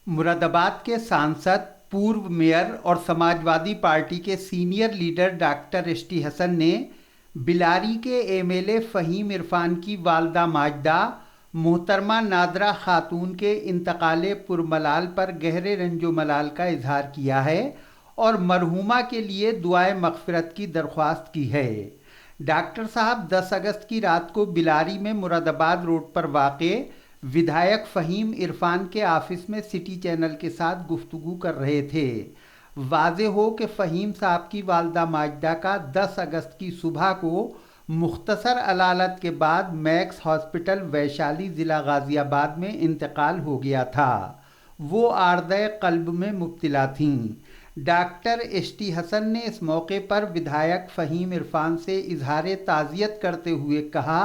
मुरादाबाद के सांसद, पूर्व मेयर और समाजवादी पार्टी के senior leader doctor ST Hasan ने बिलारी के एमएलए फ़हीम इरफान की वालदा माजदा मोहतरमा नादरा खातून के इंतकाल पुरमलाल पर गहरे रंजो मलाल का इजहार किया है और मरहूमा के लिए दुआए मग़फ़िरत की दरख्वास्त की है। डॉक्टर साहब 10 अगस्त की रात को बिलारी में मुरादाबाद रोड पर वाक़े विधायक फ़हीम इरफान के ऑफिस में सिटी चैनल के साथ गुफ्तगू कर रहे थे। वाज़े हो कि फ़हीम साहब की वालदा माजदा का 10 अगस्त की सुबह को मुख्तसर अलालत के बाद मैक्स हॉस्पिटल वैशाली ज़िला गाज़ियाबाद में इंतकाल हो गया था। वो आर्ज़े क़ल्ब में मुब्तला थीं। डॉक्टर एसटी हसन ने इस मौके पर विधायक फ़हीम इरफान से इजहार ताज़ियत करते हुए कहा,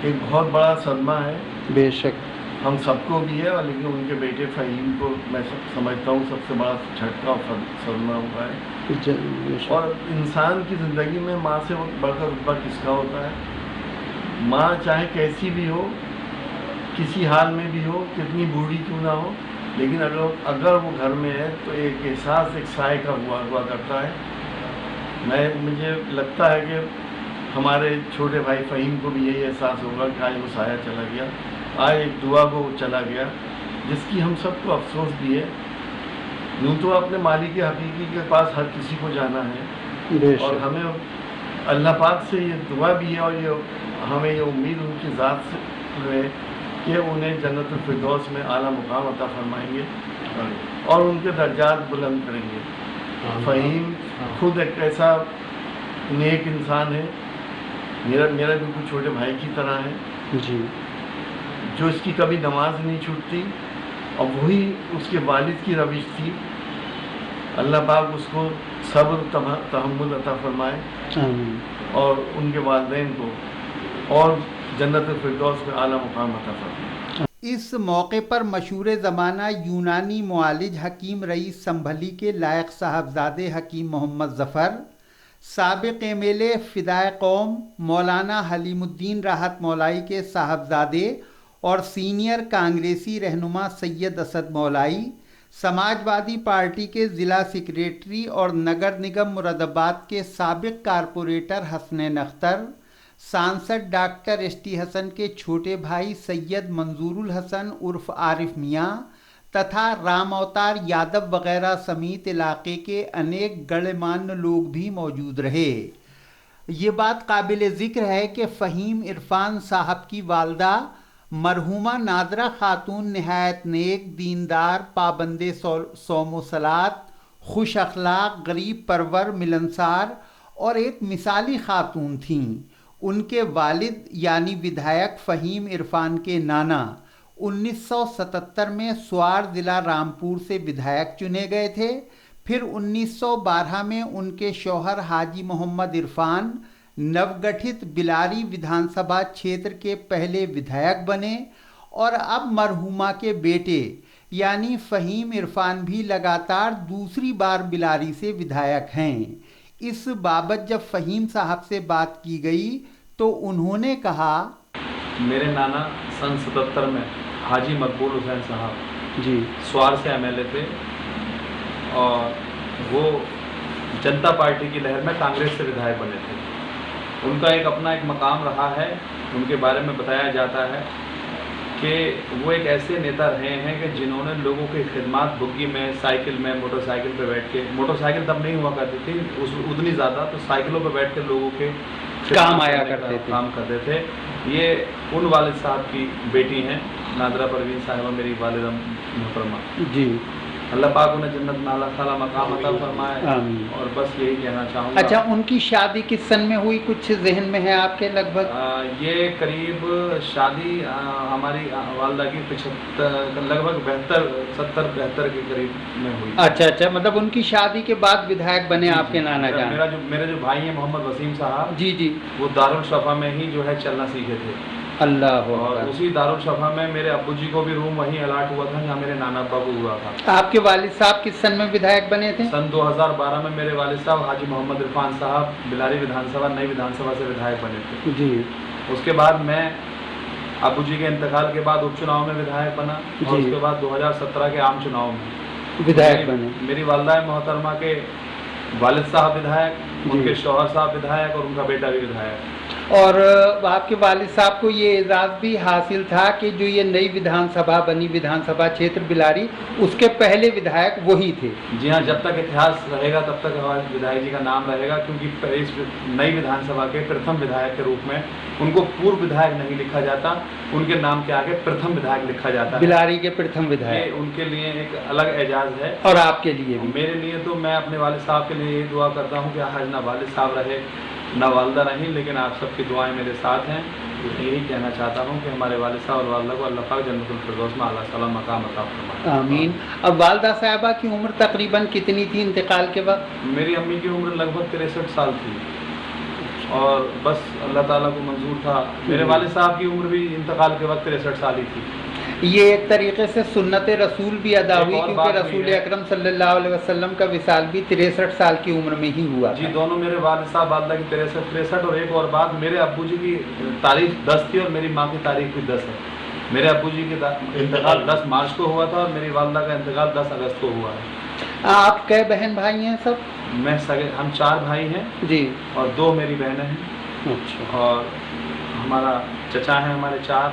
एक बहुत बड़ा सदमा है, बेशक हम सबको भी है, और लेकिन उनके बेटे फ़हीम को मैं समझता हूँ सबसे बड़ा झटका और सदमा हुआ है। और इंसान की ज़िंदगी में माँ से बढ़कर रुतबा किसका होता है। माँ चाहे कैसी भी हो, किसी हाल में भी हो, कितनी बूढ़ी क्यों ना हो, लेकिन अगर वो घर में है तो एक एहसास एक साए का हुआ करता है। मुझे लगता है कि हमारे छोटे भाई फ़हीम को भी यही एहसास होगा कि आज वो साया चला गया, आज एक दुआ को चला गया, जिसकी हम सबको अफसोस भी है। यूँ तो अपने मालिक हकीकी के पास हर किसी को जाना है, और हमें अल्लाह पाक से ये दुआ भी है और ये हमें ये उम्मीद उनकी ज़ात से है कि उन्हें जन्नतुल फिरदौस में आला मुकाम अता फरमाएंगे और उनके दर्जात बुलंद करेंगे। फ़हीम खुद एक ऐसा नेक इंसान है, मेरा बिल्कुल छोटे भाई की तरह है जी, जो इसकी कभी नमाज नहीं छूटती, और वही उसके वालिद की रविश थी। अल्लाह पाक उसको सब्र तहम्मुल अता फरमाए और उनके वालिदैन को और जन्नत फिरदौस में आला मुकाम अता फरमाए। इस मौके पर मशहूर ज़माना यूनानी मुआलिज हकीम रईस संभली के लायक साहबजादे हकीम मोहम्मद ज़फ़र, साबिक़ एमएलए फ़िदाए कौम मौलाना हलीमुद्दीन राहत मौलाई के साहबजादे और सीनियर कांग्रेसी रहनुमा सैयद असद मौलाई, समाजवादी पार्टी के ज़िला सेक्रेटरी और नगर निगम मुरादाबाद के साबिक़ कारपोरेटर हसनैन अख्तर, सांसद डॉक्टर एसटी हसन के छोटे भाई सैयद मंजूरुल हसन उर्फ आरिफ मियाँ तथा राम अवतार यादव वगैरह समेत इलाके के अनेक गणमान्य लोग भी मौजूद रहे। ये बात काबिल ज़िक्र है कि फ़हीम इरफान साहब की वालदा मरहूमा नादरा खातून नहायत नेक, दीनदार, पाबंदे सौम व सलात, खुश अखलाक, गरीब परवर, मिलनसार और एक मिसाली खातून थीं। उनके वालिद यानी विधायक फ़हीम इरफान के नाना 1977 में स्वार ज़िला रामपुर से विधायक चुने गए थे। फिर 1912 में उनके शौहर हाजी मोहम्मद इरफान नवगठित बिलारी विधानसभा क्षेत्र के पहले विधायक बने और अब मरहूमा के बेटे यानी फ़हीम इरफान भी लगातार दूसरी बार बिलारी से विधायक हैं। इस बाबत जब फ़हीम साहब से बात की गई तो उन्होंने कहा, मेरे नाना सन 77 में हाजी मकबूल हुसैन साहब जी स्वार से एमएलए थे और वो जनता पार्टी की लहर में कांग्रेस से विधायक बने थे। उनका एक अपना एक मकाम रहा है। उनके बारे में बताया जाता है कि वो एक ऐसे नेता रहे हैं कि जिन्होंने लोगों की खिदमत बुग्गी में, साइकिल में, मोटरसाइकिल पे बैठ के, मोटरसाइकिल तब नहीं हुआ करती थी उतनी ज़्यादा, तो साइकिलों पे बैठ के लोगों के काम आया करते थे, काम करते थे। ये उन वालिद साहब की बेटी हैं, नादरा परवीन साहिबा, मेरी वालिदा मोहतरमा जी। अल्लाह पाक उन्हें जन्नत में आला खाला मकाम अता फरमाए। और बस यही कहना चाहूँगा। अच्छा, उनकी शादी किस सन में हुई, कुछ जहन में है आपके लगभग? ये करीब शादी हमारी वालदा की 75 लगभग 70-72 के करीब में हुई। अच्छा, मतलब उनकी शादी के बाद विधायक बने आपके नाना जान। मेरे जो भाई हैं मोहम्मद वसीम साहब जी, वो दारुल शफा में ही जो है चलना सीखे थे। अल्लाह। और उसी दारुल शफा में मेरे अब्बू जी को भी रूम वहीं अलाट हुआ था जहाँ मेरे नाना अब्बा को हुआ था। आपके वालिद साहब किस सन में विधायक बने थे? सन 2012 में मेरे वालिद साहब हाजी मोहम्मद इरफान साहब बिलारी विधानसभा नई विधानसभा से विधायक बने थे जी। उसके बाद मैं ابو جی کے انتقال کے بعد اپ چناؤ میں ودھایک بنا اور اس کے بعد 2017 کے عام چناؤ میں ودھایک بنے. میری والدہ محترمہ کے والد صاحب ودھایک، ان کے شوہر صاحب ودھایک اور ان کا بیٹا بھی ودھایک. اور آپ کے والد صاحب کو یہ اعزاز بھی حاصل تھا کہ جو یہ نئی ودھان سبھا بنی ودھان سبھا چھیتر بلاری، اس کے پہلے ودھایک وہی تھے. جی ہاں، جب تک اتہاس رہے گا تب تک ہمارے ودھایک جی کا نام رہے گا، کیونکہ اس نئی ودھان سبھا کے پرتھم ودھایک کے روپ میں ان کو پورو ودھایک نہیں لکھا جاتا، ان کے نام کے آگے پرتھم ودھایک لکھا جاتا ہے. بلاری کے پرتھم ودھایک. یہ ان کے لیے ایک الگ اعزاز ہے. اور آپ کے لیے بھی. میرے لیے تو میں اپنے والد صاحب کے لیے یہ دعا کرتا ہوں کہ آج نہ والد صاحب رہے نہ والدہ رہیں، لیکن آپ سب کی دعائیں میرے ساتھ ہیں. یہی کہنا چاہتا ہوں کہ ہمارے والد صاحب اور والدہ کو اللہ پاک جنت الفردوس میں اعلیٰ سلام مقام عطا فرمائے. آمین. اب والدہ صاحبہ کی عمر تقریباً کتنی تھی انتقال کے وقت؟ میری امی کی عمر لگ بھگ 63 سال تھی اور بس اللہ تعالیٰ کو منظور تھا. میرے والد صاحب کی عمر بھی انتقال کے وقت 63 سال ہی تھی. یہ ایک طریقے سے سنت رسول بھی ادا ہوئی، کیونکہ رسول اکرم صلی اللہ علیہ وسلم کا وصال بھی 63 سال کی عمر میں ہی ہوا. جی دونوں میرے والد صاحب والدہ کی 63 اور ایک اور بات، میرے ابو جی کی تاریخ 10 تھی اور میری ماں کی تاریخ بھی 10 ہے. میرے ابو جی کا انتقال 10 مارچ کو ہوا تھا اور میری والدہ کا انتقال 10 اگست کو ہوا ہے. آپ کئے بہن بھائی ہیں سب؟ ہم 4 بھائی ہیں جی اور 2 میری بہنیں ہیں. اچھا. اور ہمارا چچا ہیں ہمارے 4،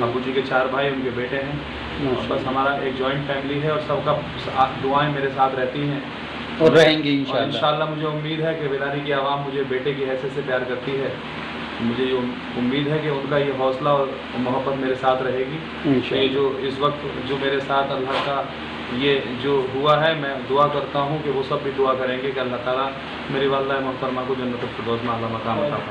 ابو جی کے 4 بھائی، ان کے بیٹے ہیں. اور بس ہمارا ایک جوائنٹ فیملی ہے اور سب کا دعائیں میرے ساتھ رہتی ہیں اور رہیں گی انشاءاللہ. مجھے امید ہے کہ بلاری کی عوام مجھے بیٹے کی حیثیت سے پیار کرتی ہے. مجھے یہ امید ہے کہ ان کا یہ حوصلہ اور محبت میرے ساتھ رہے گی. یہ جو اس وقت جو میرے ساتھ اللہ کا یہ جو ہوا ہے، میں دعا کرتا ہوں کہ وہ سب بھی دعا کریں گے کہ اللہ تعالیٰ میری والدہ محترمہ کو جنت الفردوس میں اعلیٰ مقام عطا فرمائے.